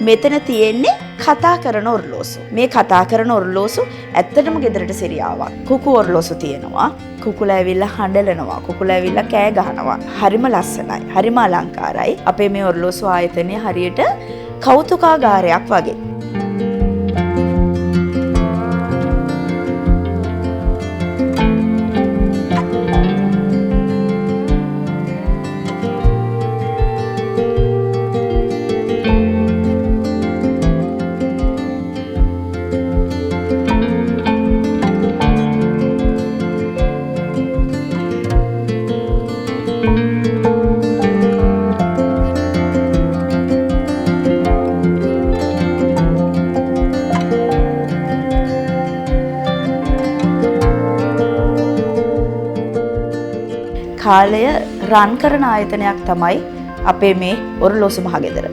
මෙතන තියෙන්නේ කතා කරන ඔරලෝසු. මේ කතා කරන ඔරලෝසු ඇත්තටම ගෙදරට සිරියාවක්. කුකු ඔරලෝසු තියෙනවා. කුකුලා ඇවිල්ලා හඬලනවා. කුකුලා ඇවිල්ලා කෑ ගහනවා. හරිම ලස්සනයි. හරිම අලංකාරයි. අපේ මේ ඔරලෝසු ආයතනය හරියට කෞතුකාගාරයක් වගේ. කාලය රන් කරන ආයතනයක් තමයි අපේ මේ ඔරලෝසු මහගෙදර.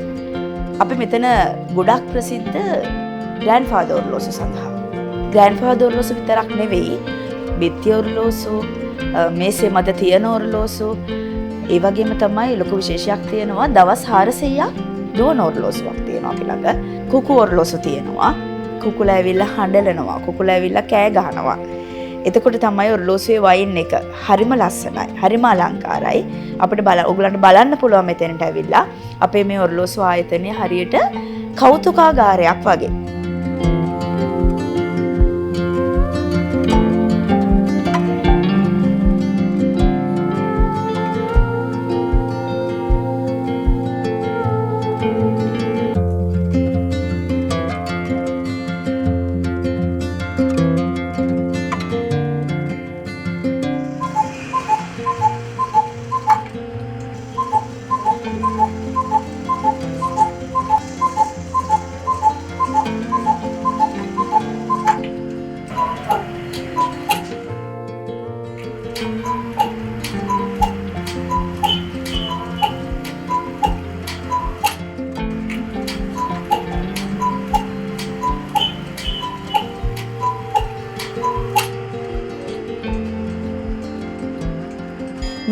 අපි මෙතන ගොඩක් ප්‍රසිද්ධ ග්‍රෑන්ඩ්ෆාදර් ඔරලෝසු සඳහා. ග්‍රෑන්ඩ්ෆාදර් ඔරලෝසු විතරක් නෙවෙයි, බිත්ති ඔරලෝසු, මේසේ මත තියෙන ඔරලෝසු, ඒ වගේම තමයි ලොකු විශේෂයක් තියෙනවා දවස් 400ක් දුවන ඔරලෝසුවක් තියෙනවා අපි ළඟ. කුකු ඔරලෝසු තියෙනවා. කුකුලා ඇවිල්ලා හඬලනවා. කුකුලා ඇවිල්ලා කෑ ගහනවා. එතකොට තමයි ඔරලෝසුවේ වයින් එක හරිම ලස්සනයි. හරිම අලංකාරයි. අපිට ඔයගලන්ට බලන්න පුළුවන් මෙතනට ඇවිල්ලා අපේ මේ ඔරලෝසු ආයතනය හරියට කෞතුකාගාරයක් වගේ.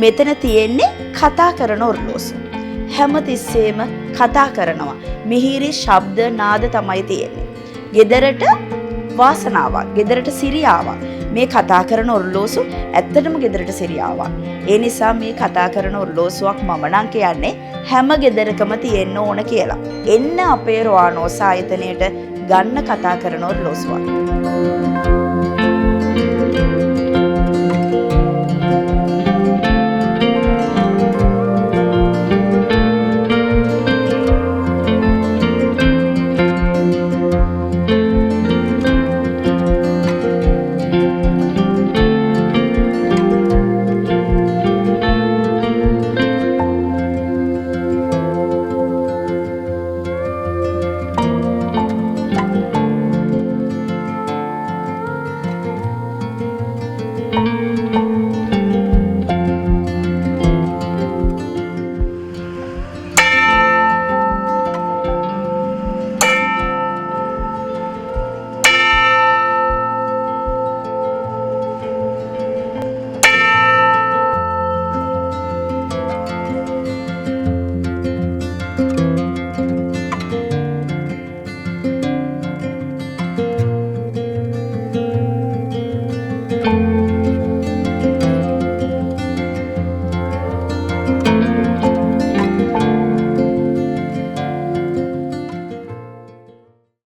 මෙතන තියෙන්නේ කතා කරන ඔරලෝසු. හැමතිස්සෙම කතා කරනවා. මිහිරි ශබ්ද නාද තමයි තියෙන්නේ. ගෙදරට වාසනාවක්, ගෙදරට සිරියාවක්. මේ කතා කරන ඔරලෝසු ඇත්තටම ගෙදරට සිරියාවක්. ඒ නිසා මේ කතා කරන ඔරලෝසුවක් මම නම් කියන්නේ හැම ගෙදරකම තියෙන්න ඕන කියලා. එන්න අපේ රොආනෝස් ආයතනයේට ගන්න කතා කරන ඔරලෝසුවක්.